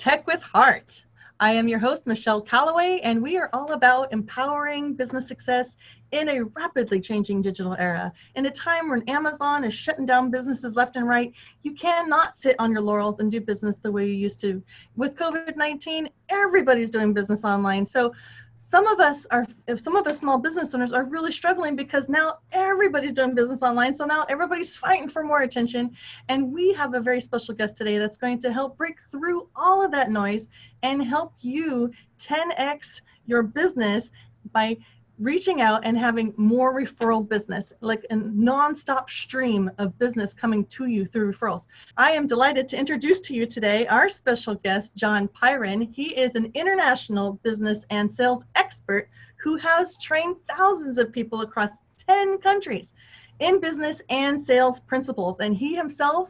Tech with Heart. I am your host, Michelle Calloway, and we are all about empowering business success in a rapidly changing digital era. In a time when Amazon is shutting down businesses left and right, you cannot sit on your laurels and do business the way you used to. With COVID-19, everybody's doing business online. So some of us small business owners are really struggling because now everybody's doing business online. So now everybody's fighting for more attention. And we have a very special guest today that's going to help break through all of that noise and help you 10x your business by reaching out and having more referral business, like a nonstop stream of business coming to you through referrals. I am delighted to introduce to you today our special guest, John Pyron. He is an international business and sales expert who has trained thousands of people across 10 countries in business and sales principles. And he himself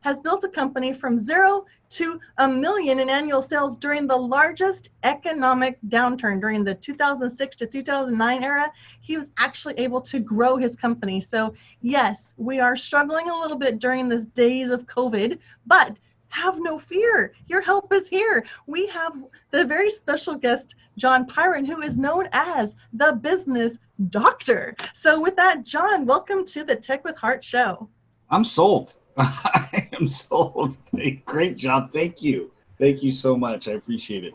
has built a company from 0 to $1 million in annual sales during the largest economic downturn during the 2006 to 2009 era. He was actually able to grow his company. So yes, we are struggling a little bit during the days of COVID, but have no fear. Your help is here. We have the very special guest, John Pyron, who is known as the business doctor. So with that, John, welcome to the Tech with Heart show. I'm sold. I am sold. Great job. Thank you. Thank you so much. I appreciate it.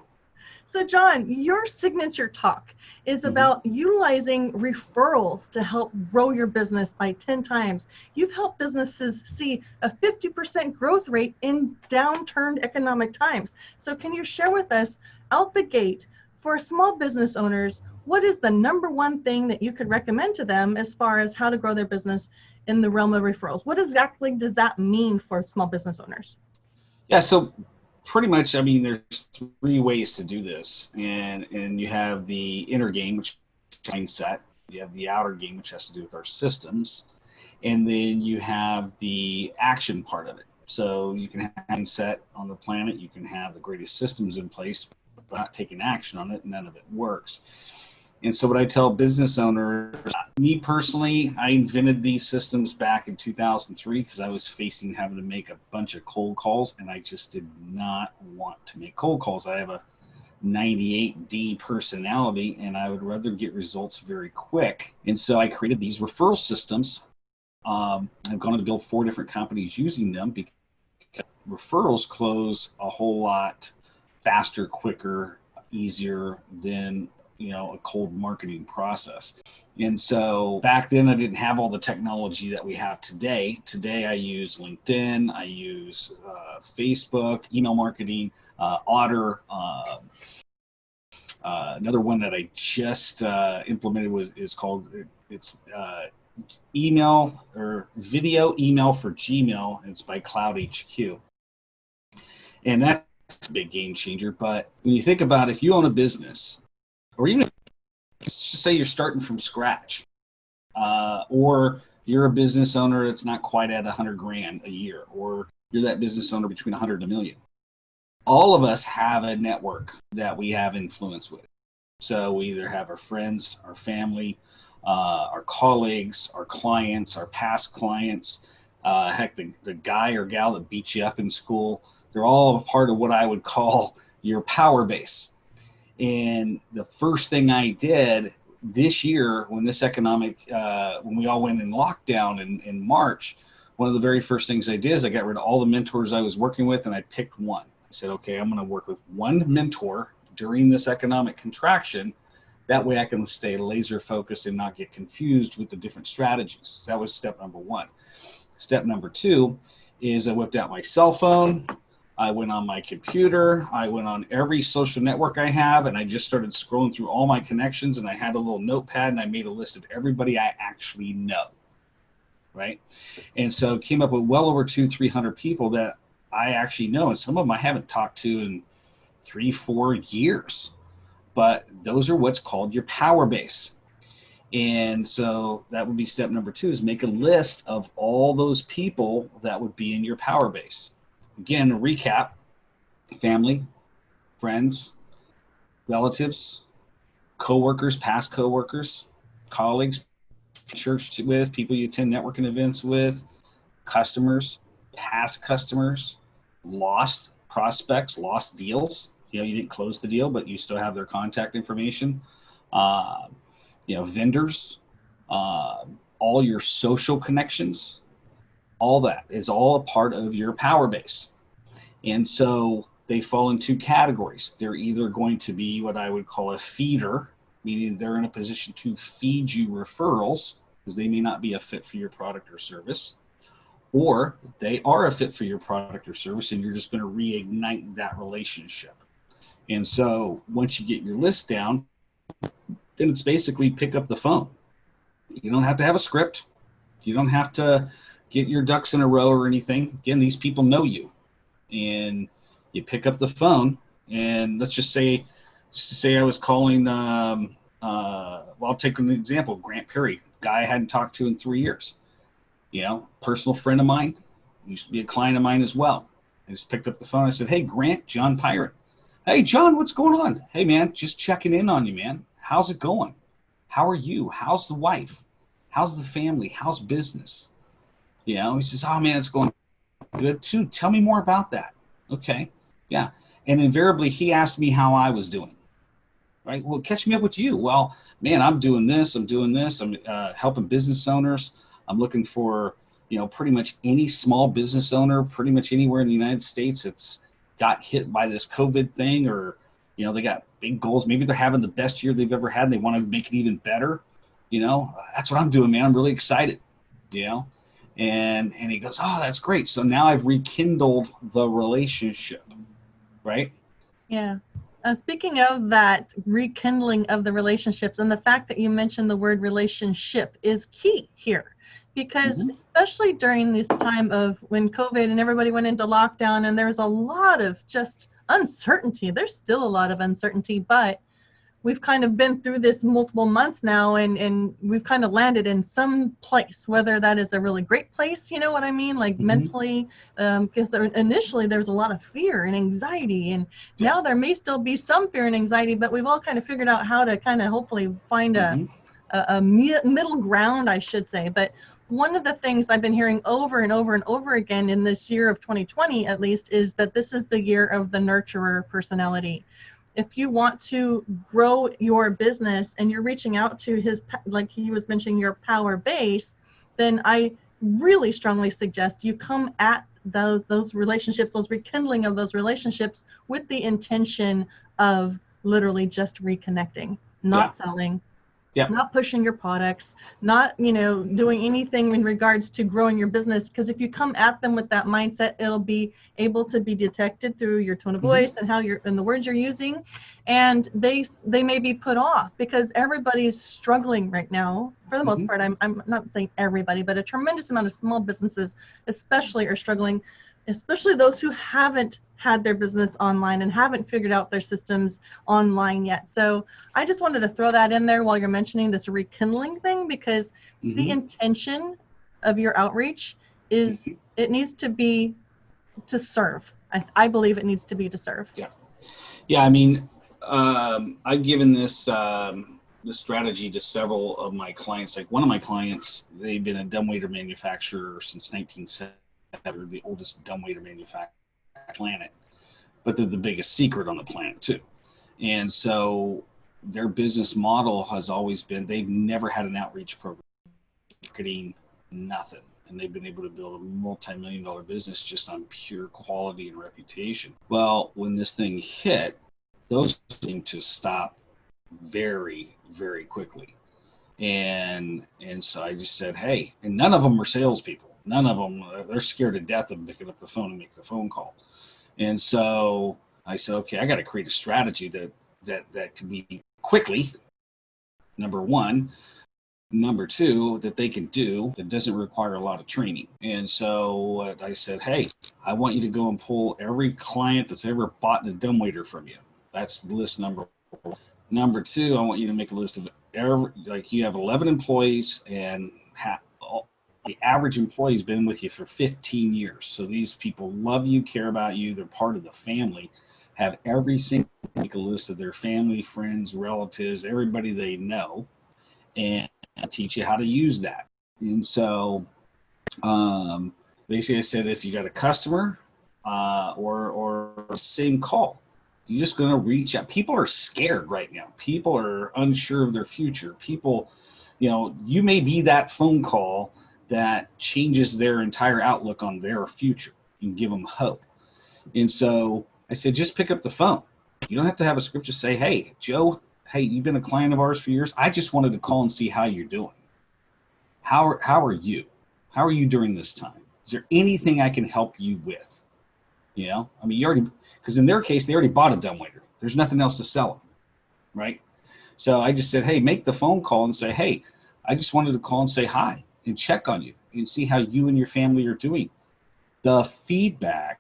So John, your signature talk is about utilizing referrals to help grow your business by 10 times. You've helped businesses see a 50% growth rate in downturned economic times. So can you share with us out the gate for small business owners, what is the number one thing that you could recommend to them as far as how to grow their business in the realm of referrals? What exactly does that mean for small business owners? Yeah, so pretty much, I mean, there's three ways to do this. And you have the inner game, which is mindset. You have the outer game, which has to do with our systems. And then you have the action part of it. So you can have mindset on the planet. You can have the greatest systems in place, but not taking action on it, none of it works. And so what I tell business owners, me personally, I invented these systems back in 2003 because I was facing having to make a bunch of cold calls, and I just did not want to make cold calls. I have a 98D personality, and I would rather get results very quick. And so I created these referral systems. I've gone on to build 4 different companies using them because referrals close a whole lot faster, quicker, easier than a cold marketing process. And so back then I didn't have all the technology that we have today. Today I use LinkedIn, I use Facebook, email marketing, Otter. Another one that I just implemented is called email or video email for Gmail. It's by Cloud HQ. And that's a big game changer. But when you think about if you own a business, or even if, let's just say you're starting from scratch, or you're a business owner that's not quite at 100 grand a year, or you're that business owner between 100 and a million. All of us have a network that we have influence with. So we either have our friends, our family, our colleagues, our clients, our past clients, heck, the guy or gal that beat you up in school. They're all a part of what I would call your power base. And the first thing I did this year, when this when we all went in lockdown in March, one of the very first things I did is I got rid of all the mentors I was working with, and I picked one. I said, okay, I'm going to work with one mentor during this economic contraction. That way I can stay laser focused and not get confused with the different strategies. That was step number 1. Step number 2 is I whipped out my cell phone. I went on my computer, I went on every social network I have, and I just started scrolling through all my connections, and I had a little notepad, and I made a list of everybody I actually know, right? And so came up with well over 200-300 people that I actually know, and some of them I haven't talked to in 3-4 years, but those are what's called your power base. And so that would be step number 2, is make a list of all those people that would be in your power base. Again, recap: family, friends, relatives, coworkers, past coworkers, colleagues, church with, people you attend networking events with, customers, past customers, lost prospects, lost deals. You know, you didn't close the deal, but you still have their contact information. You know, vendors, all your social connections, all that is all a part of your power base. And so they fall in two categories. They're either going to be what I would call a feeder, meaning they're in a position to feed you referrals because they may not be a fit for your product or service, or they are a fit for your product or service and you're just going to reignite that relationship. And so once you get your list down, then it's basically pick up the phone. You don't have to have a script. You don't have to get your ducks in a row or anything. Again, these people know you. And you pick up the phone, and let's just say I was calling, well, I'll take an example, Grant Perry, guy I hadn't talked to in 3 years. You know, personal friend of mine, used to be a client of mine as well. I just picked up the phone. I said, hey, Grant, John Pyron. Hey, John, what's going on? Hey, man, just checking in on you, man. How's it going? How are you? How's the wife? How's the family? How's business? You know, he says, oh, man, it's going good too. Tell me more about that. Okay. Yeah. And invariably he asked me how I was doing. Right. Well, catch me up with you. Well, man, I'm doing this. I'm helping business owners. I'm looking for, you know, pretty much any small business owner, pretty much anywhere in the United States that's got hit by this COVID thing, or, you know, they got big goals. Maybe they're having the best year they've ever had and they want to make it even better. You know, that's what I'm doing, man. I'm really excited, you know. And he goes, oh, that's great. So now I've rekindled the relationship, right? Yeah. Speaking of that rekindling of the relationships, and the fact that you mentioned the word relationship is key here, because especially during this time of when COVID and everybody went into lockdown and there's a lot of just uncertainty. There's still a lot of uncertainty, but we've kind of been through this multiple months now, and we've kind of landed in some place, whether that is a really great place, you know what I mean, like mentally, because initially there was a lot of fear and anxiety, and now there may still be some fear and anxiety, but we've all kind of figured out how to kind of hopefully find a middle ground, I should say. But one of the things I've been hearing over and over and over again in this year of 2020, at least, is that this is the year of the nurturer personality. If you want to grow your business and you're reaching out to like he was mentioning, your power base, then I really strongly suggest you come at those relationships, those rekindling of those relationships, with the intention of literally just reconnecting, not selling, not pushing your products, not, you know, doing anything in regards to growing your business. Because if you come at them with that mindset, it'll be able to be detected through your tone of voice and how you're and the words you're using, and they may be put off because everybody's struggling right now. For the most part, I'm not saying everybody, but a tremendous amount of small businesses especially are struggling, especially those who haven't had their business online and haven't figured out their systems online yet. So I just wanted to throw that in there while you're mentioning this rekindling thing, because the intention of your outreach is it needs to be to serve. I believe it needs to be to serve. Yeah. I mean, I've given this this strategy to several of my clients. Like one of my clients, they've been a dumbwaiter manufacturer since 1970. They're the oldest dumbwaiter manufacturer on the planet, but they're the biggest secret on the planet too. And so their business model has always been, they've never had an outreach program, marketing, nothing. And they've been able to build a multi-million-dollar business just on pure quality and reputation. Well, when this thing hit, those seemed to stop very, very quickly. And so I just said, hey, and none of them are salespeople. None of them, they're scared to death of picking up the phone and making a phone call. And so I said, okay, I got to create a strategy that can be quickly, number one. Number two, that they can do that doesn't require a lot of training. And so I said, hey, I want you to go and pull every client that's ever bought a dumbwaiter from you. That's list number one. Number two, I want you to make a list of like you have 11 employees and the average employee's been with you for 15 years. So these people love you, care about you, they're part of the family. Have every single, make a list of their family, friends, relatives, everybody they know, and teach you how to use that. And so basically I said, if you got a customer, or same call. You're just going to reach out. People are scared right now. People are unsure of their future. People, you may be that phone call that changes their entire outlook on their future and give them hope. And so I said, just pick up the phone. You don't have to have a script. Just say, hey, Joe, hey, you've been a client of ours for years. I just wanted to call and see how you're doing. How are you? How are you during this time? Is there anything I can help you with? I mean, you already, because in their case, they already bought a dumbwaiter. There's nothing else to sell them, right? So I just said, hey, make the phone call and say, hey, I just wanted to call and say hi and check on you and see how you and your family are doing. The feedback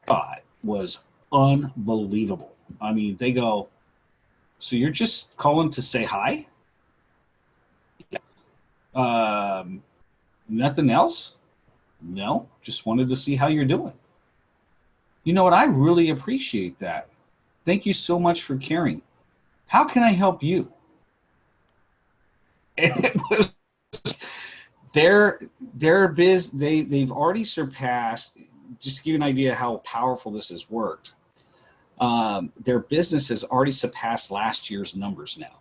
I got was unbelievable. I mean, they go, so you're just calling to say hi? Nothing else? No, just wanted to see how you're doing. You know what? I really appreciate that. Thank you so much for caring. How can I help you? And it was they've already surpassed, just to give you an idea how powerful this has worked. Their business has already surpassed last year's numbers now.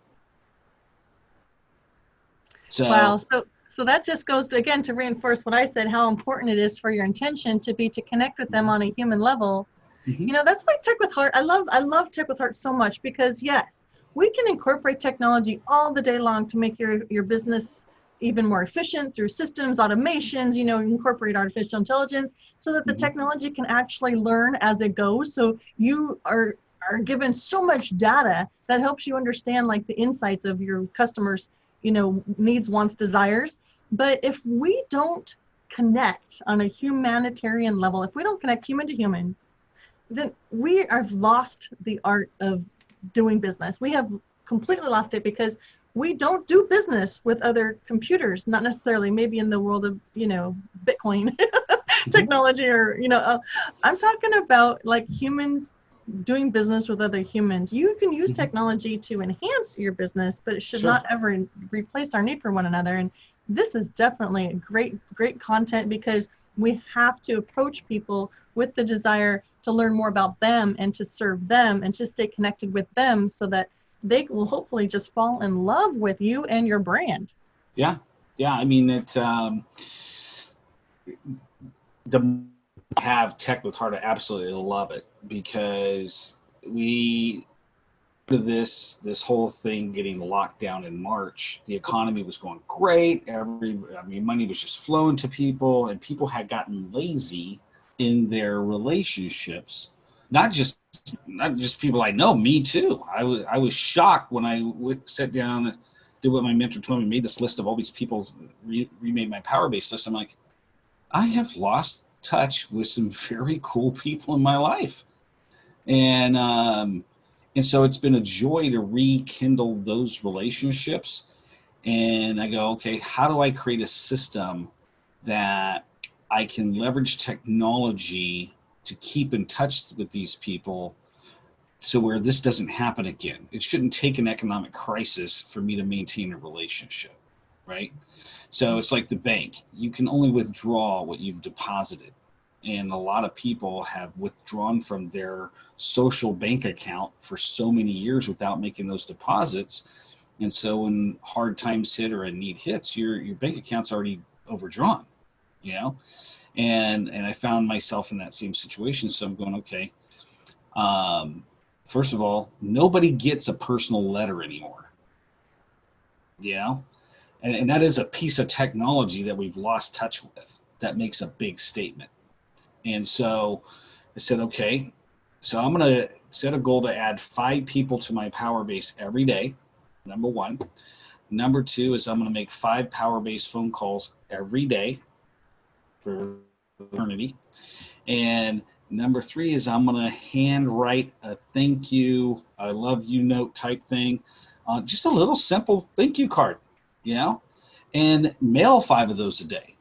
So, Wow. So that just goes to, again, to reinforce what I said, how important it is for your intention to connect with them on a human level. mm-hmm. That's why Tech with Heart, I love Tech with Heart so much, because yes, we can incorporate technology all the day long to make your business even more efficient through systems, automations, incorporate artificial intelligence so that the mm-hmm. technology can actually learn as it goes. So you are given so much data that helps you understand like the insights of your customers, needs, wants, desires. But if we don't connect on a humanitarian level, if we don't connect human to human, then we have lost the art of doing business. We have completely lost it because we don't do business with other computers, not necessarily maybe in the world of, Bitcoin technology or, I'm talking about like humans doing business with other humans. You can use technology to enhance your business, but it should Sure. not ever replace our need for one another. And this is definitely great content, because we have to approach people with the desire to learn more about them and to serve them and to stay connected with them so that they will hopefully just fall in love with you and your brand. Yeah. I mean, it's the have Tech with Heart. I absolutely love it because this whole thing getting locked down in March, the economy was going great. Money was just flowing to people, and people had gotten lazy in their relationships. Not just people I know, me too. I was shocked when I sat down, did what my mentor told me, made this list of all these people, remade my Power-Based list. I'm like, I have lost touch with some very cool people in my life. And so it's been a joy to rekindle those relationships. And I go, okay, how do I create a system that I can leverage technology to keep in touch with these people so where this doesn't happen again? It shouldn't take an economic crisis for me to maintain a relationship, right? So it's like the bank. You can only withdraw what you've deposited. And a lot of people have withdrawn from their social bank account for so many years without making those deposits. And so when hard times hit or a need hits, your bank account's already overdrawn, And I found myself in that same situation. So I'm going, okay, first of all, nobody gets a personal letter anymore, And that is a piece of technology that we've lost touch with that makes a big statement. And so I said, okay, so I'm going to set a goal to add 5 people to my Power-Base every day, number 1. Number 2 is I'm going to make 5 Power-Base phone calls every day for eternity. And number 3 is I'm going to hand write a thank you, I love you note type thing, just a little simple thank you card, and mail 5 of those a day.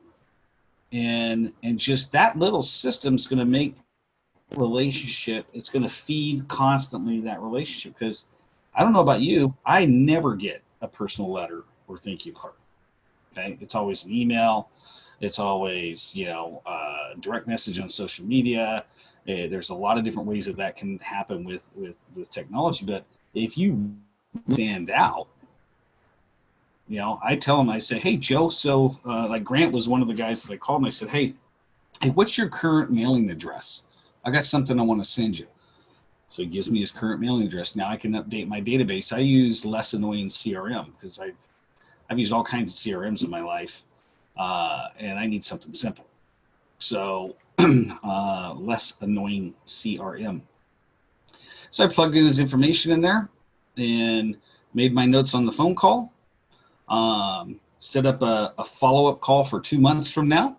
And just that little system's going to make relationship, it's going to feed constantly that relationship, because I don't know about you, I never get a personal letter or thank you card. Okay, it's always an email, it's always direct message on social media, There's a lot of different ways that can happen with technology, but if you stand out, I tell them, I say, hey, Joe, so like Grant was one of the guys that I called, and I said, hey, what's your current mailing address? I got something I want to send you. So he gives me his current mailing address. Now I can update my database. I use Less Annoying CRM because I've used all kinds of CRMs in my life, and I need something simple. So Less Annoying CRM. So I plugged in his information in there and made my notes on the phone call. Set up a follow-up call for 2 months from now,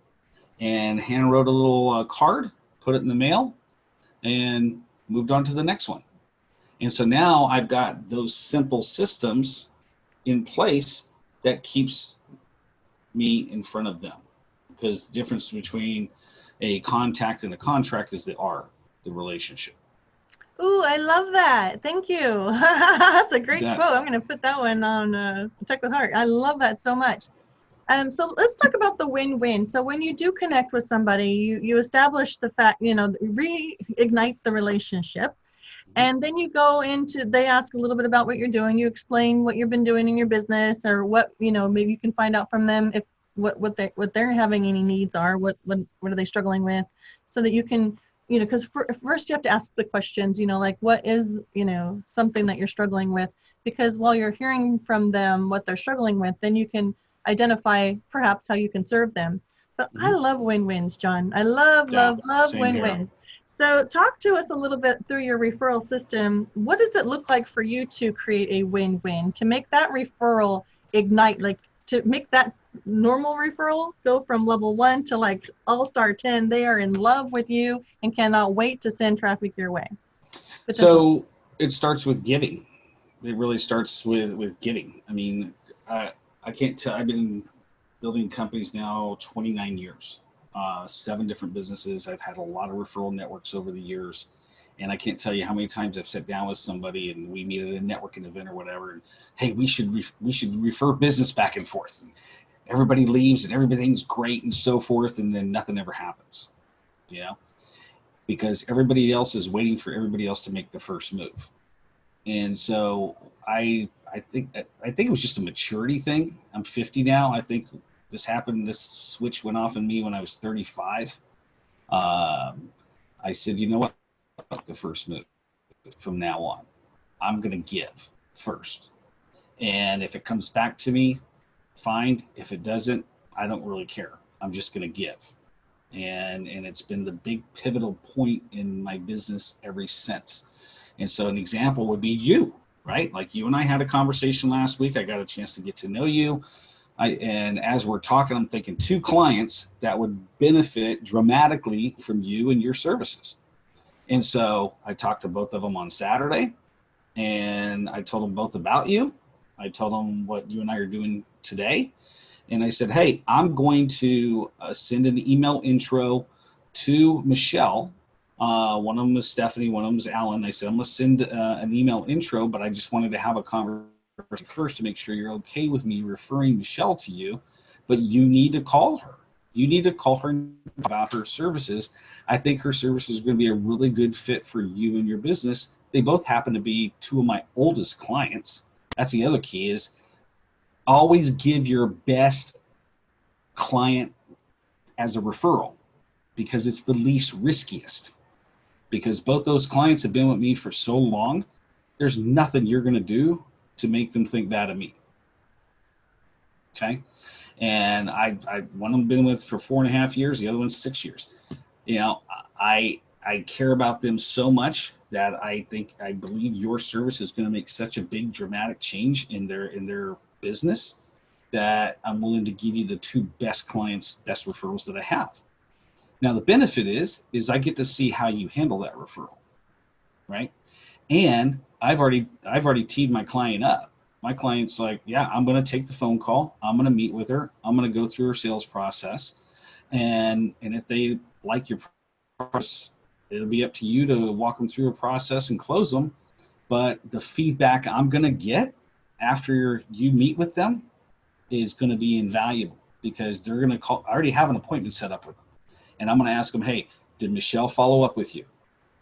and hand wrote a little card, put it in the mail, and moved on to the next one. And so now I've got those simple systems in place that keeps me in front of them, because the difference between a contact and a contract is the relationship. Ooh, I love that. Thank you. That's a great quote. I'm going to put that one on Tech with Heart. I love that so much. So let's talk about the win-win. So when you do connect with somebody, you establish the fact, reignite the relationship. And then you go into, they ask a little bit about what you're doing. You explain what you've been doing in your business, or what, maybe you can find out from them if what they're having any needs are, what are they struggling with, so that you can, because first you have to ask the questions, like what is, something that you're struggling with, because while you're hearing from them what they're struggling with, then you can identify perhaps how you can serve them. But I love win-wins, John. I love win-wins. So talk to us a little bit through your referral system. What does it look like for you to create a win-win, to make that referral ignite, like to make that normal referral go from level 1 to like all-star 10? They are in love with you and cannot wait to send traffic your way. So it starts with giving. It really starts with giving. I mean, I can't tell. I've been building companies now 29 years, 7 different businesses. I've had a lot of referral networks over the years, and I can't tell you how many times I've sat down with somebody and we meet at a networking event or whatever, and hey, we should refer business back and forth. And everybody leaves and everything's great and so forth, and then nothing ever happens, because everybody else is waiting for everybody else to make the first move. And so I think it was just a maturity thing. I'm 50 now. I think this switch went off in me when I was 35. I said, you know what, the first move from now on. I'm going to give first. And if it comes back to me, fine. If it doesn't, I don't really care. I'm just going to give. And it's been the big pivotal point in my business ever since. And so an example would be you, right? Like you and I had a conversation last week. I got a chance to get to know you. And as we're talking, I'm thinking 2 clients that would benefit dramatically from you and your services. And so I talked to both of them on Saturday, and I told them both about you. I told them what you and I are doing today. And I said, hey, I'm going to send an email intro to Michelle. One of them is Stephanie, one of them is Alan. I said, I'm going to send an email intro, but I just wanted to have a conversation first to make sure you're okay with me referring Michelle to you. But you need to call her. You need to call her about her services. I think her services are going to be a really good fit for you and your business. They both happen to be 2 of my oldest clients. That's the other key, is always give your best client as a referral, because it's the least riskiest. Because both those clients have been with me for so long, there's nothing you're going to do to make them think bad of me. Okay? And I one of them been with for 4.5 years, the other one's 6 years. I care about them so much that I believe your service is going to make such a big dramatic change in their business that I'm willing to give you the 2 best clients, best referrals that I have. Now the benefit is I get to see how you handle that referral, right? And I've already teed my client up. My client's like, yeah, I'm going to take the phone call. I'm going to meet with her. I'm going to go through her sales process, and if they like your process, it'll be up to you to walk them through a process and close them. But the feedback I'm going to get after you meet with them is going to be invaluable, because they're going to call. I already have an appointment set up with them. And I'm going to ask them, hey, did Michelle follow up with you?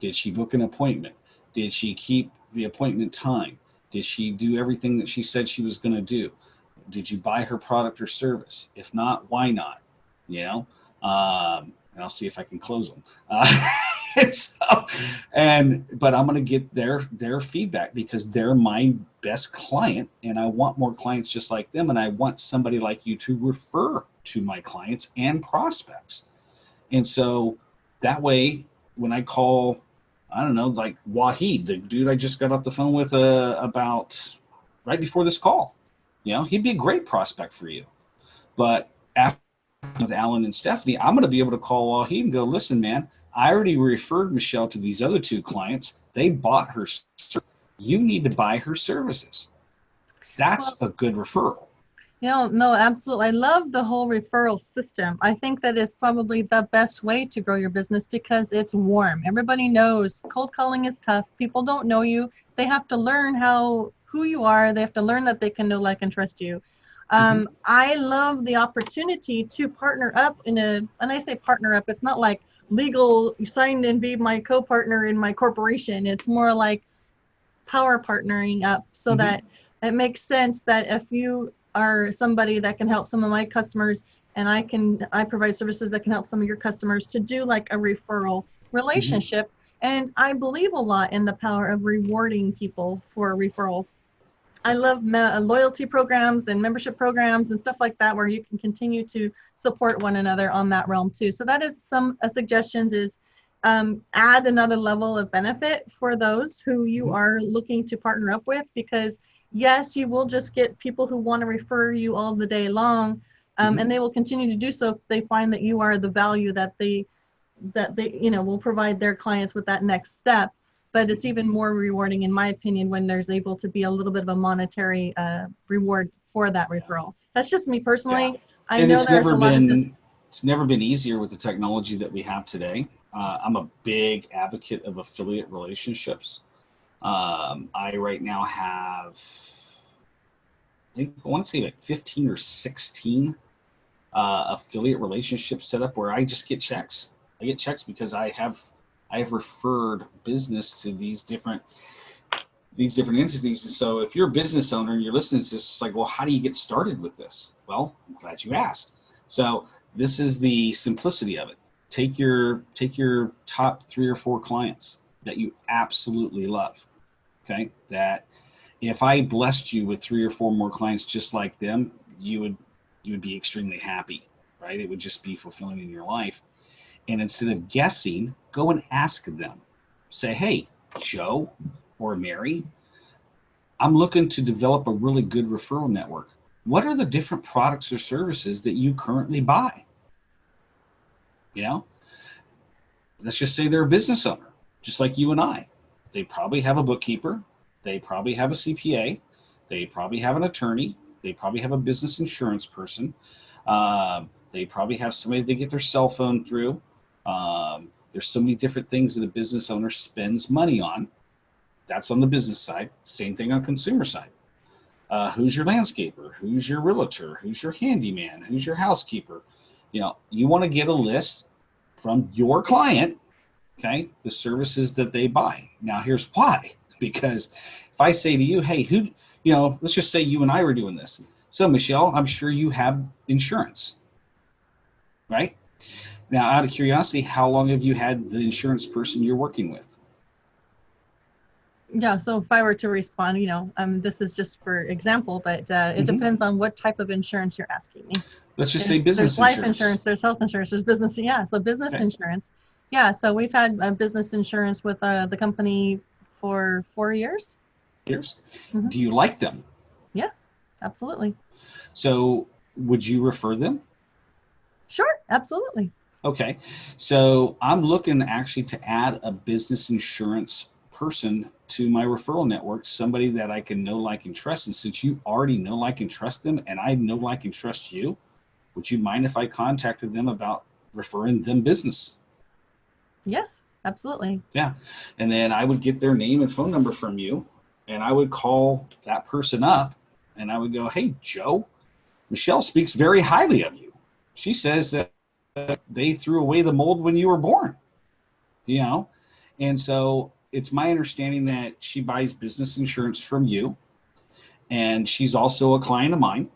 Did she book an appointment? Did she keep the appointment time? Did she do everything that she said she was going to do? Did you buy her product or service? If not, why not? You know, and I'll see if I can close them. So, but I'm going to get their feedback because they're my best client, and I want more clients just like them, and I want somebody like you to refer to my clients and prospects. And so that way, when I call, I don't know, like Wahid, the dude I just got off the phone with about right before this call, he'd be a great prospect for you. But after with Alan and Stephanie, I'm going to be able to call Wahid and go, listen, man, I already referred Michelle to these other 2 clients. They bought her. You need to buy her services. That's a good referral. No, absolutely. I love the whole referral system. I think that is probably the best way to grow your business because it's warm. Everybody knows cold calling is tough. People don't know you. They have to learn who you are. They have to learn that they can know, like, and trust you. I love the opportunity to partner up and I say partner up, it's not like legal, you signed and be my co-partner in my corporation. It's more like power partnering up so that it makes sense that if you are somebody that can help some of my customers and I provide services that can help some of your customers to do like a referral relationship. And I believe a lot in the power of rewarding people for referrals. I love loyalty programs and membership programs and stuff like that where you can continue to support one another on that realm too. So that is some suggestions is add another level of benefit for those who you are looking to partner up with, because yes, you will just get people who want to refer you all the day long, and they will continue to do so if they find that you are the value that they will provide their clients with that next step. But it's even more rewarding, in my opinion, when there's able to be a little bit of a monetary reward for that referral. That's just me personally. I know it's never been easier with the technology that we have today. I'm a big advocate of affiliate relationships. I right now have, I want to say like 15 or 16 affiliate relationships set up where I just get checks. I get checks because I have referred business to these different entities. And so if you're a business owner and you're listening to this, it's like, well, how do you get started with this? Well, I'm glad you asked. So this is the simplicity of it. Take your top 3 or 4 clients that you absolutely love. Okay. That if I blessed you with 3 or 4 more clients just like them, you would be extremely happy, right? It would just be fulfilling in your life. And instead of guessing, go and ask them. Say, hey, Joe or Mary, I'm looking to develop a really good referral network. What are the different products or services that you currently buy? Let's just say they're a business owner, just like you and I. They probably have a bookkeeper. They probably have a CPA. They probably have an attorney. They probably have a business insurance person. They probably have somebody they get their cell phone through. There's so many different things that a business owner spends money on. That's on the business side. Same thing on consumer side. Who's your landscaper? Who's your realtor? Who's your handyman? Who's your housekeeper? You want to get a list from your client, okay, the services that they buy. Now, here's why. Because if I say to you, hey, let's just say you and I were doing this. So, Michelle, I'm sure you have insurance, right? Now, out of curiosity, how long have you had the insurance person you're working with? Yeah, so if I were to respond, this is just for example, but it depends on what type of insurance you're asking me. Let's just say business insurance. There's life insurance, there's health insurance, there's business. Yeah, so business insurance. Yeah, so we've had business insurance with the company for 4 years. Years? Do you like them? Yeah, absolutely. So would you refer them? Sure, absolutely. Okay, so I'm looking actually to add a business insurance person to my referral network, somebody that I can know, like, and trust. And since you already know, like, and trust them, and I know, like, and trust you, would you mind if I contacted them about referring them business? Yes, absolutely. Yeah, and then I would get their name and phone number from you, and I would call that person up, and I would go, hey, Joe, Michelle speaks very highly of you. She says that they threw away the mold when you were born, And so it's my understanding that she buys business insurance from you, and she's also a client of mine.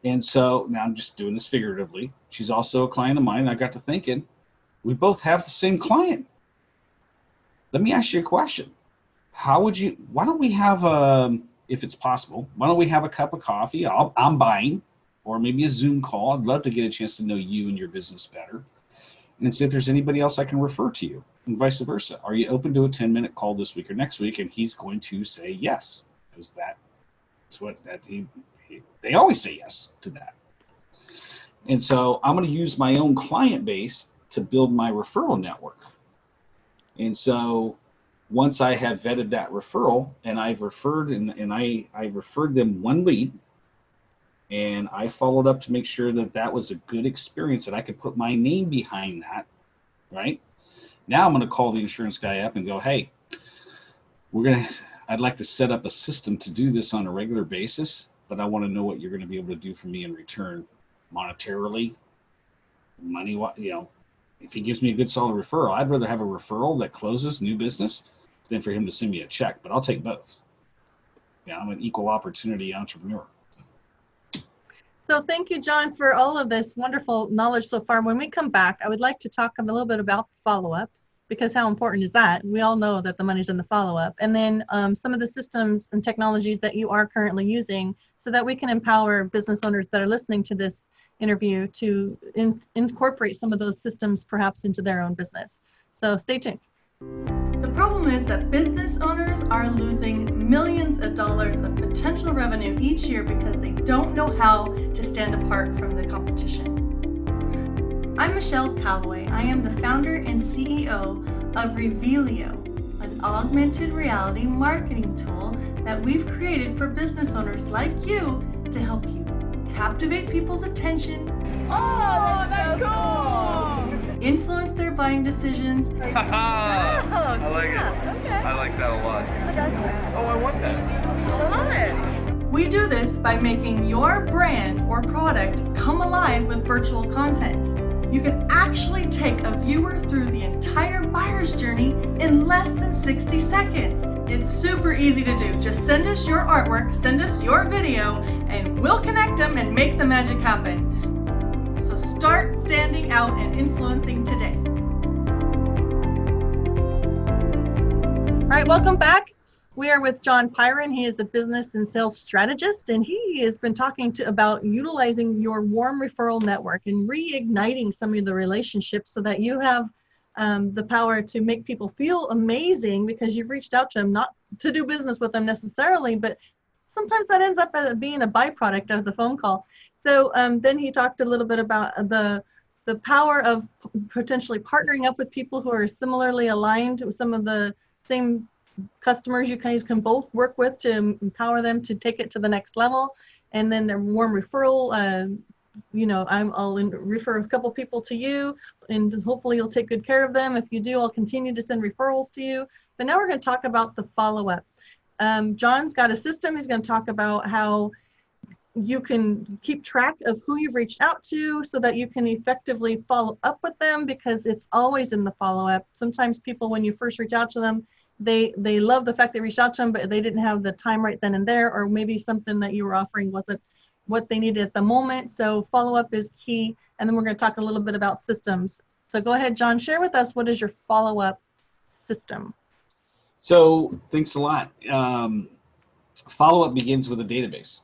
And so now I'm just doing this figuratively. She's also a client of mine. And I got to thinking, we both have the same client. Let me ask you a question. Why don't we have, if it's possible, why don't we have a cup of coffee? I'm buying, or maybe a Zoom call. I'd love to get a chance to know you and your business better, and see if there's anybody else I can refer to you, and vice versa. Are you open to a 10-minute call this week or next week? And he's going to say yes, because that's what they always say yes to that. And so I'm going to use my own client base to build my referral network. And so once I have vetted that referral, and I've referred I referred them one lead, and I followed up to make sure that that was a good experience, that I could put my name behind that, right? Now I'm going to call the insurance guy up and go, hey, I'd like to set up a system to do this on a regular basis, but I want to know what you're going to be able to do for me in return, monetarily, money, if he gives me a good solid referral. I'd rather have a referral that closes new business than for him to send me a check, but I'll take both. Yeah, I'm an equal opportunity entrepreneur. So thank you, John, for all of this wonderful knowledge so far. When we come back, I would like to talk a little bit about follow-up, because how important is that? We all know that the money's in the follow-up. And then some of the systems and technologies that you are currently using, so that we can empower business owners that are listening to this interview to incorporate some of those systems perhaps into their own business. So stay tuned. The problem is that business owners are losing millions of dollars of potential revenue each year because they don't know how to stand apart from the competition. I'm Michelle Calloway. I am the founder and CEO of Revelio, an augmented reality marketing tool that we've created for business owners like you to help you captivate people's attention. Oh, that's so cool! Influence their buying decisions. I like it. Okay. I like that a lot. Oh, I want that. I love it. We do this by making your brand or product come alive with virtual content. You can actually take a viewer through the entire buyer's journey in less than 60 seconds. It's super easy to do. Just send us your artwork, send us your video, and we'll connect them and make the magic happen. So start standing out and influencing today. All right, welcome back. We are with John Pyron. He is a business and sales strategist, and he has been talking about utilizing your warm referral network and reigniting some of the relationships so that you have the power to make people feel amazing because you've reached out to them, not to do business with them necessarily, but sometimes that ends up as being a byproduct of the phone call. So then he talked a little bit about the power of potentially partnering up with people who are similarly aligned with some of the same customers you guys can both work with to empower them to take it to the next level. And then the warm referral, I'll refer a couple people to you, and hopefully you'll take good care of them. If you do, I'll continue to send referrals to you. But now we're going to talk about the follow-up. John's got a system. He's going to talk about how you can keep track of who you've reached out to so that you can effectively follow up with them, because it's always in the follow-up. Sometimes people, when you first reach out to them, they love the fact they reached out to them, but they didn't have the time right then and there, or maybe something that you were offering wasn't what they needed at the moment. So follow-up is key. And then we're going to talk a little bit about systems. So go ahead, John, share with us, what is your follow-up system? So thanks a lot. Follow-up begins with a database.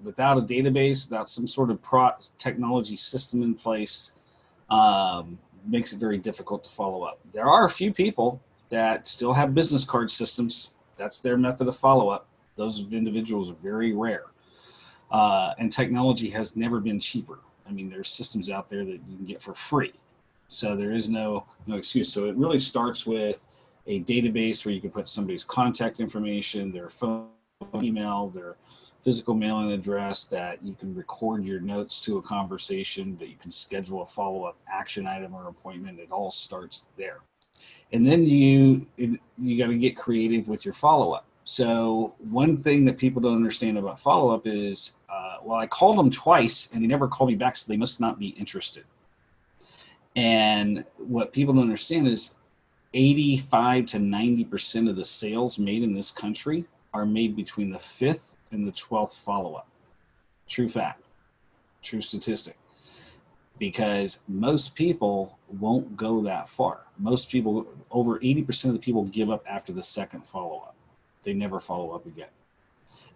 Without a database, without some sort of technology system in place, makes it very difficult to follow up. There are a few people that still have business card systems. That's their method of follow-up. Those individuals are very rare. And technology has never been cheaper. I mean, there's systems out there that you can get for free. So there is no excuse. So it really starts with a database where you can put somebody's contact information, their phone, email, their physical mailing address, that you can record your notes to a conversation, that you can schedule a follow-up action item or appointment. It all starts there. And then you got to get creative with your follow-up. So one thing that people don't understand about follow-up is, well, I called them twice and they never called me back, so they must not be interested. And what people don't understand is 85 to 90% of the sales made in this country are made between the 5th and the 12th follow-up. True fact, true statistic. Because most people won't go that far. Most people, over 80% of the people, give up after the 2nd follow-up. They never follow up again.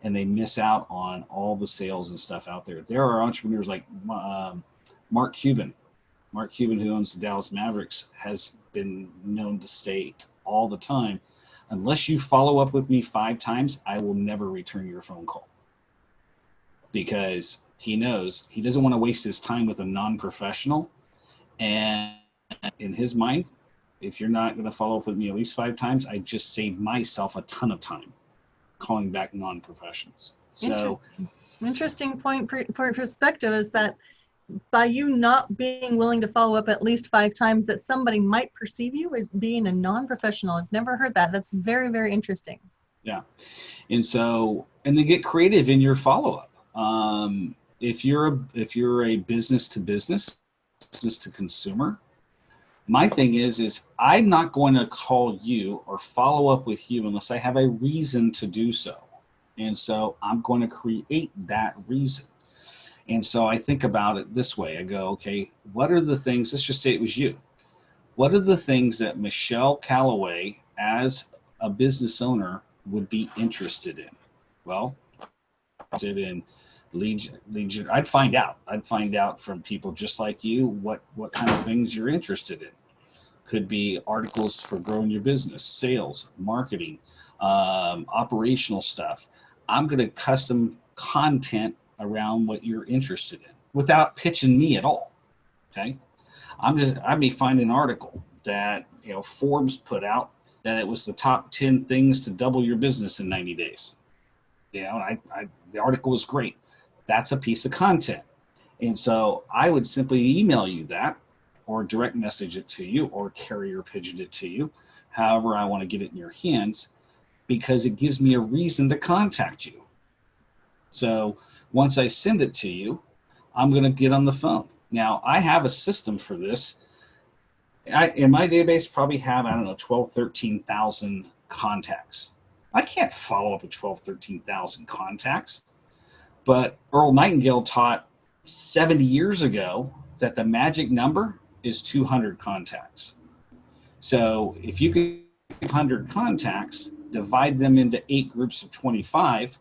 And they miss out on all the sales and stuff out there. There are entrepreneurs like Mark Cuban. Mark Cuban, who owns the Dallas Mavericks, has been known to state all the time, unless you follow up with me 5 times, I will never return your phone call. Because he knows he doesn't want to waste his time with a non-professional. And in his mind, if you're not going to follow up with me at least 5 times, I just saved myself a ton of time calling back non-professionals. So interesting point perspective is that by you not being willing to follow up at least 5 times, that somebody might perceive you as being a non-professional. I've never heard that. That's very, very interesting. Yeah. And so, and then get creative in your follow-up. If you're a business to business to consumer, my thing is I'm not going to call you or follow up with you unless I have a reason to do so. And so I'm going to create that reason. And so I think about it this way. I go, okay, what are the things, let's just say it was you. What are the things that Michelle Callaway, as a business owner, would be interested in? Well, interested in lead. I'd find out from people just like you what kind of things you're interested in. Could be articles for growing your business, sales, marketing, operational stuff. I'm going to custom content around what you're interested in without pitching me at all. Okay. I may find an article that, Forbes put out that it was the top 10 things to double your business in 90 days. The article was great. That's a piece of content. And so I would simply email you that, or direct message it to you, or carrier pigeon it to you, however I want to get it in your hands, because it gives me a reason to contact you. So once I send it to you, I'm going to get on the phone. Now, I have a system for this. In my database, probably have, 12, 13,000 contacts. I can't follow up with 12, 13,000 contacts. But Earl Nightingale taught 70 years ago that the magic number is 200 contacts. So if you can 100 contacts, divide them into 8 groups of 25,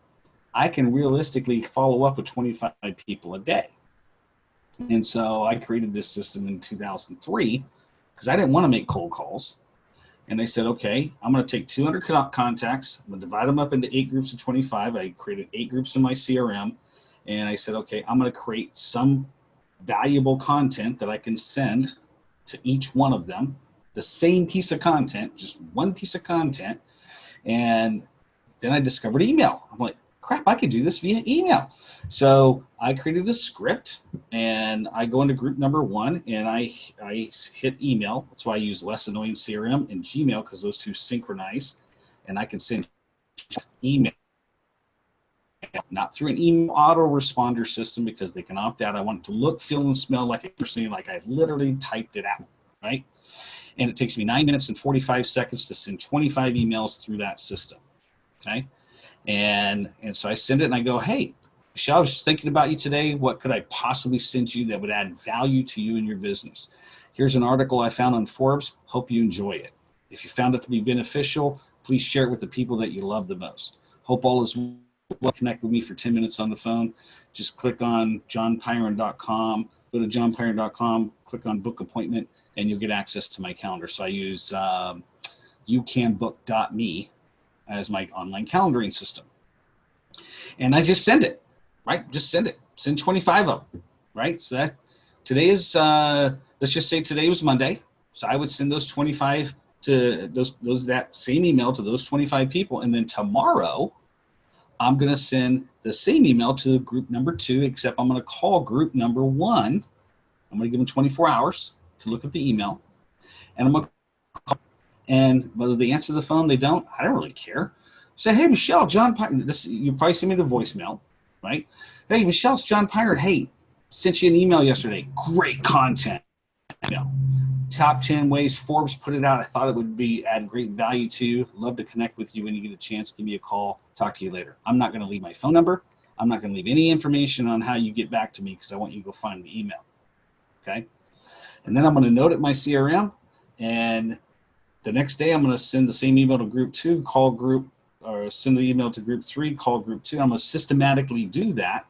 I can realistically follow up with 25 people a day. And so I created this system in 2003 because I didn't want to make cold calls. And I said, okay, I'm going to take 200 contacts, I'm going to divide them up into 8 groups of 25. I created 8 groups in my CRM. And I said, okay, I'm going to create some valuable content that I can send to each one of them, the same piece of content, just one piece of content. And then I discovered email. I'm like, crap, I could do this via email. So I created a script, and I go into group number 1, and I hit email. That's why I use Less Annoying CRM and Gmail, because those two synchronize, and I can send email. Not through an email autoresponder system, because they can opt out. I want it to look, feel, and smell like I literally typed it out, right? And it takes me 9 minutes and 45 seconds to send 25 emails through that system, okay? And so I send it, and I go, hey, Michelle, I was just thinking about you today. What could I possibly send you that would add value to you and your business? Here's an article I found on Forbes. Hope you enjoy it. If you found it to be beneficial, please share it with the people that you love the most. Hope all is well. Connect with me for 10 minutes on the phone. Just click on johnpyron.com. Go to johnpyron.com, click on book appointment, and you'll get access to my calendar. So I use youcanbook.me as my online calendaring system. And I just send it, right? Just send it. Send 25 of them, right? So that today is, let's just say today was Monday. So I would send those 25 to that same email to those 25 people. And then tomorrow, I'm going to send the same email to group number 2, except I'm going to call group number 1. I'm going to give them 24 hours to look at the email. And I'm going to call, and whether they answer the phone, they don't, I don't really care. Say, hey, Michelle, John Pyron, you probably send me the voicemail, right? Hey, Michelle, it's John Pyron. Hey, sent you an email yesterday. Great content. email. Top 10 ways Forbes put it out. I thought it would be add great value to you. Love to connect with you when you get a chance. Give me a call. Talk to you later. I'm not going to leave my phone number. I'm not going to leave any information on how you get back to me because I want you to go find the email. Okay. And then I'm going to note it in my CRM. And the next day, I'm going to send the same email to group 2, call group, or send the email to group 3, call group 2. I'm going to systematically do that.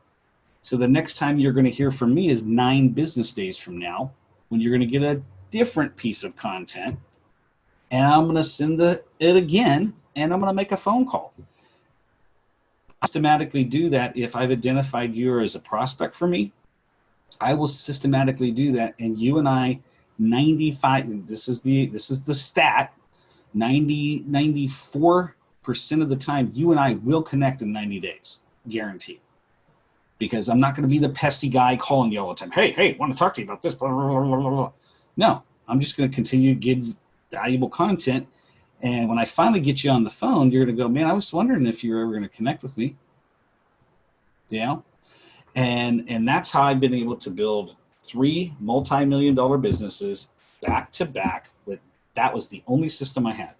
So the next time you're going to hear from me is 9 business days from now, when you're going to get a different piece of content. And I'm going to send it again, and I'm going to make a phone call. Systematically do that. If I've identified you as a prospect for me, I will systematically do that. And you and I, 95, this is the stat, 94% of the time, you and I will connect in 90 days, guaranteed. Because I'm not going to be the pesky guy calling you all the time. Hey, want to talk to you about this? Blah, blah, blah, blah, blah. No, I'm just going to continue to give valuable content. And when I finally get you on the phone, you're going to go, man, I was wondering if you were ever going to connect with me. Yeah. And that's how I've been able to build 3 multi-million-dollar businesses back to back. That was the only system I had.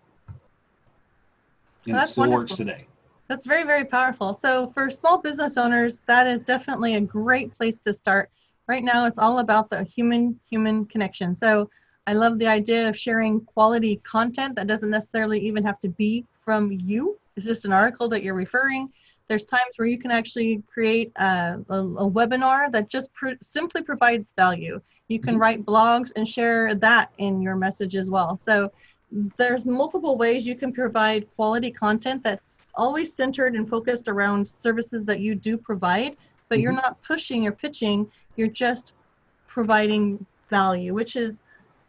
And it still works today. That's very, very powerful. So for small business owners, that is definitely a great place to start. Right now, it's all about the human connection. So I love the idea of sharing quality content that doesn't necessarily even have to be from you. It's just an article that you're referring. There's times where you can actually create a webinar that just simply provides value. You can write blogs and share that in your message as well. So there's multiple ways you can provide quality content that's always centered and focused around services that you do provide, but you're not pushing or pitching, you're just providing value, which is,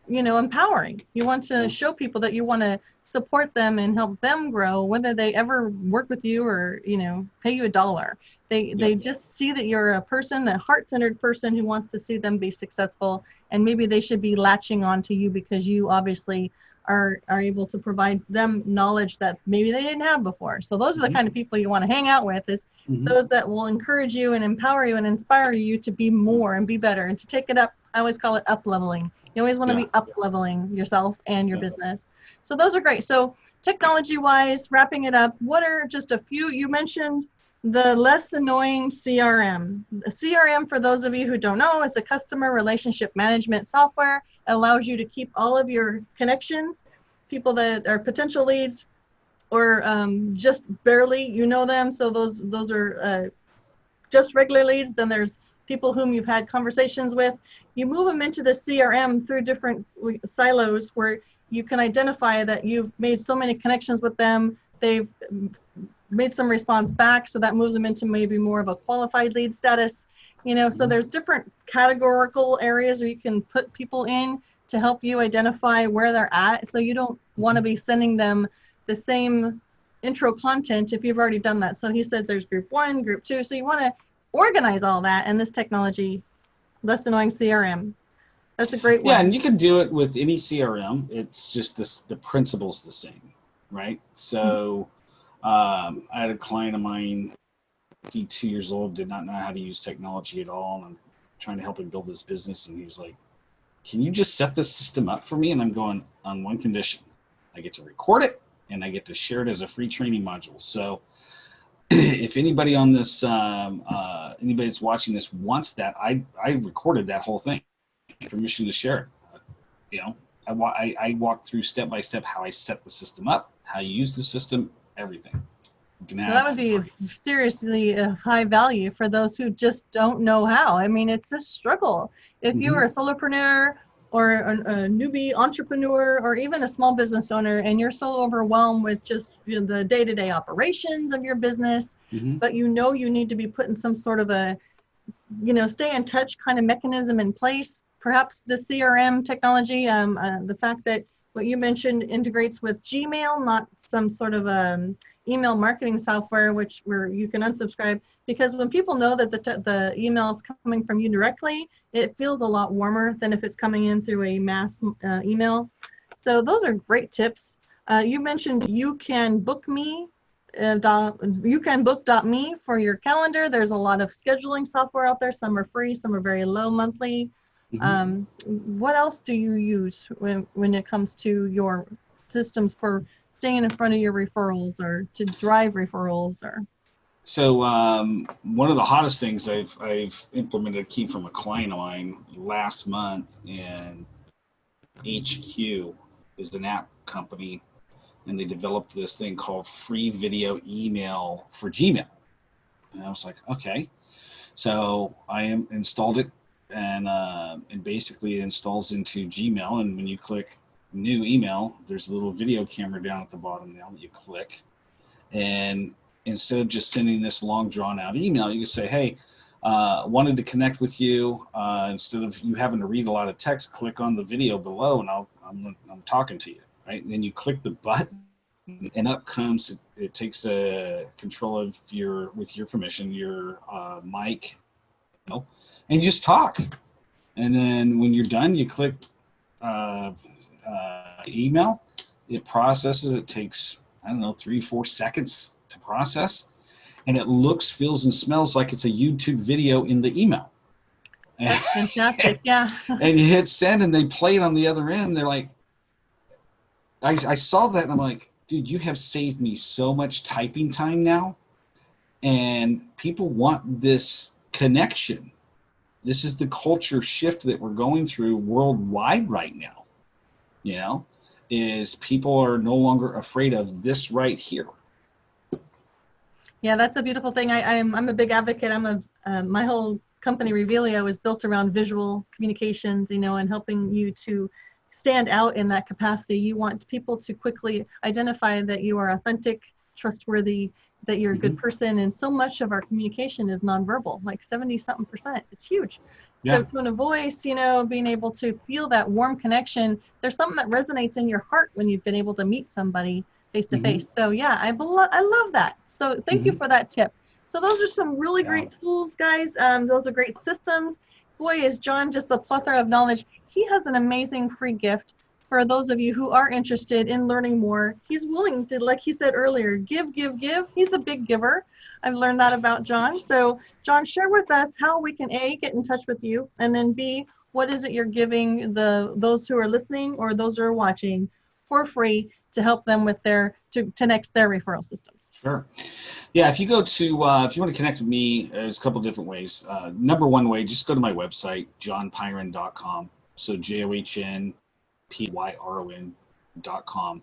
empowering. You want to show people that you want to support them and help them grow, whether they ever work with you or, pay you $1. They just see that you're a person, a heart-centered person who wants to see them be successful, and maybe they should be latching on to you because you obviously are able to provide them knowledge that maybe they didn't have before. So those are the kind of people you want to hang out with, is those that will encourage you and empower you and inspire you to be more and be better and to take it up. I always call it up leveling. You always want to be up leveling yourself and your business. So those are great. So technology wise, wrapping it up, what are just a few? You mentioned the less annoying CRM. The CRM, for those of you who don't know, is a customer relationship management software. It allows you to keep all of your connections, people that are potential leads or just barely them. So those are just regular leads. Then there's people whom you've had conversations with. You move them into the CRM through different silos where you can identify that you've made so many connections with them. They've made some response back, so that moves them into maybe more of a qualified lead status. So there's different categorical areas where you can put people in to help you identify where they're at. So you don't want to be sending them the same intro content if you've already done that. So he said there's group 1, group 2. So you want to organize all that in this technology, less annoying CRM. That's a great one. Yeah, and you can do it with any CRM. It's just the principle's the same, right? So I had a client of mine, 52 years old, did not know how to use technology at all, and I'm trying to help him build his business, and he's like, can you just set this system up for me? And I'm going, on one condition. I get to record it, and I get to share it as a free training module. So if anybody on this, anybody that's watching this wants that, I recorded that whole thing. Permission to share it. I walked through step by step how I set the system up, how you use the system, everything. So that would be seriously of high value for those who just don't know how. I mean, it's a struggle. If you are a solopreneur or a newbie entrepreneur or even a small business owner and you're so overwhelmed with just the day-to-day operations of your business, but you need to be putting some sort of a, stay in touch kind of mechanism in place. Perhaps the CRM technology, the fact that what you mentioned integrates with Gmail, not some sort of email marketing software where you can unsubscribe, because when people know that the email is coming from you directly, it feels a lot warmer than if it's coming in through a mass email. So those are great tips. You mentioned you can book me. YouCanBook.me for your calendar. There's a lot of scheduling software out there. Some are free, some are very low monthly. What else do you use when it comes to your systems for staying in front of your referrals or to drive referrals? Or So one of the hottest things I've implemented came from a client of mine last month, and HQ is an app company, and they developed this thing called free video email for Gmail. And I was like, okay. So I installed it, and basically it installs into Gmail. And when you click new email, there's a little video camera down at the bottom now that you click. And instead of just sending this long drawn out email, you can say, hey, wanted to connect with you. Instead of you having to read a lot of text, click on the video below, and I'm talking to you, right? And then you click the button, and up comes it takes control of with your permission, your mic, and you just talk. And then when you're done, you click email. It processes. It takes 3-4 seconds to process, and it looks, feels, and smells like it's a YouTube video in the email. That's fantastic. Yeah. And you hit send, and they play it on the other end. They're like, I saw that, and I'm like, dude, you have saved me so much typing time now. And people want this connection. This is the culture shift that we're going through worldwide right now. Is people are no longer afraid of this right here. Yeah, that's a beautiful thing. I'm a big advocate. My whole company Revelio is built around visual communications, and helping you to stand out in that capacity. You want people to quickly identify that you are authentic, trustworthy, that you're a good person. And so much of our communication is nonverbal, like 70-something%. It's huge. Yeah. So tone of voice, being able to feel that warm connection. There's something that resonates in your heart when you've been able to meet somebody face to face. So yeah, I love that. So thank you for that tip. So those are some really great tools, guys. Those are great systems. Boy, is John just a plethora of knowledge. He has an amazing free gift for those of you who are interested in learning more. He's willing to, like he said earlier, give. He's a big giver. I've learned that about John. So John, share with us how we can A, get in touch with you, and then B, what is it you're giving those who are listening or those who are watching for free to help them with to next their referral systems? Sure. Yeah, if you go to, if you want to connect with me, there's a couple different ways. Number one way, just go to my website, johnpyron.com. So JohnPyron.com.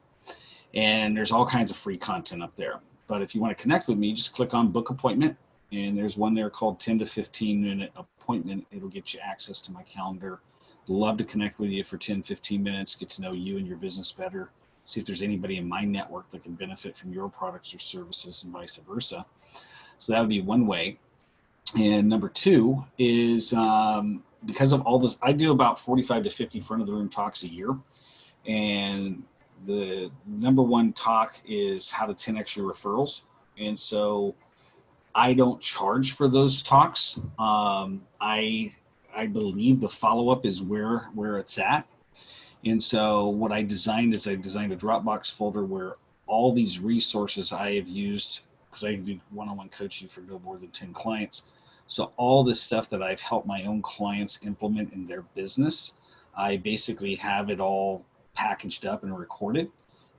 And there's all kinds of free content up there. But if you want to connect with me, just click on book appointment. And there's one there called 10 to 15 minute appointment. It'll get you access to my calendar. Love to connect with you for 10, 15 minutes, get to know you and your business better. See if there's anybody in my network that can benefit from your products or services and vice versa. So that would be one way. And number two is because of all this, I do about 45 to 50 front of the room talks a year. And the number one talk is how to 10x your referrals. And so I don't charge for those talks. I believe the follow-up is where it's at. And so what I designed is I designed a Dropbox folder where all these resources I have used, because I do one-on-one coaching for no more than 10 clients. So all this stuff that I've helped my own clients implement in their business, I basically have it all packaged up and recorded,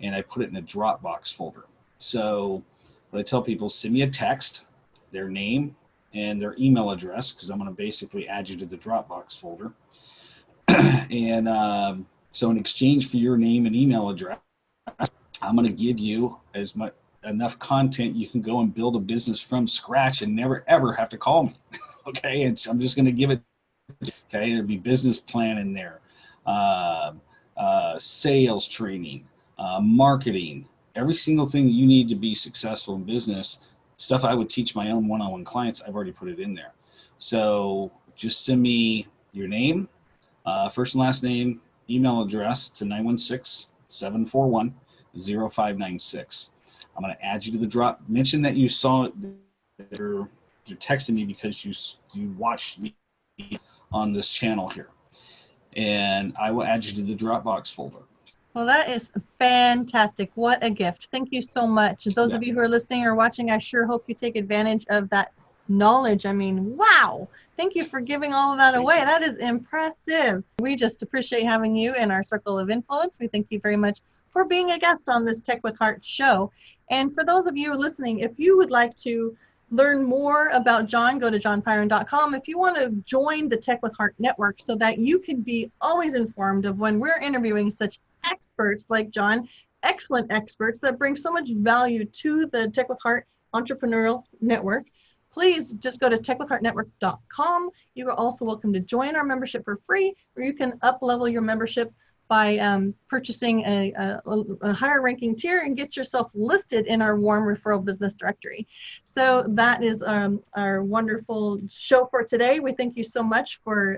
and I put it in a Dropbox folder. So what I tell people, send me a text, their name and their email address, because I'm going to basically add you to the Dropbox folder. And so in exchange for your name and email address, I'm going to give you enough content you can go and build a business from scratch and never ever have to call me. Okay, and so I'm just going to give it. Okay, there'll be business plan in there, sales training, marketing, every single thing that you need to be successful in business. Stuff I would teach my own one-on-one clients, I've already put it in there. So just send me your name, first and last name, email address to 916-741-0596. I'm going to add you to the drop. Mention that you saw it. You're texting me because you watched me on this channel here, and I will add you to the Dropbox folder. Well, that is fantastic. What a gift. Thank you so much. Those of you who are listening or watching, I sure hope you take advantage of that knowledge. I mean, wow. Thank you for giving all of that away. That is impressive. We just appreciate having you in our circle of influence. We thank you very much for being a guest on this Tech with Heart show. And for those of you listening, if you would like to learn more about John, go to johnpyron.com. If you want to join the Tech with Heart network so that you can be always informed of when we're interviewing such experts like John, excellent experts that bring so much value to the Tech with Heart entrepreneurial network, please just go to techwithheartnetwork.com. You are also welcome to join our membership for free, or you can up-level your membership by purchasing a higher ranking tier and get yourself listed in our warm referral business directory. So that is our wonderful show for today. We thank you so much for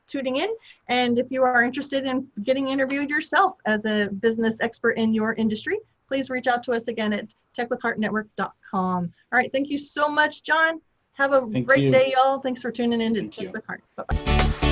tuning in. And if you are interested in getting interviewed yourself as a business expert in your industry, please reach out to us again at techwithheartnetwork.com. All right, thank you so much, John. Have a great day, y'all. Thanks for tuning in to Tech with Heart. Bye-bye.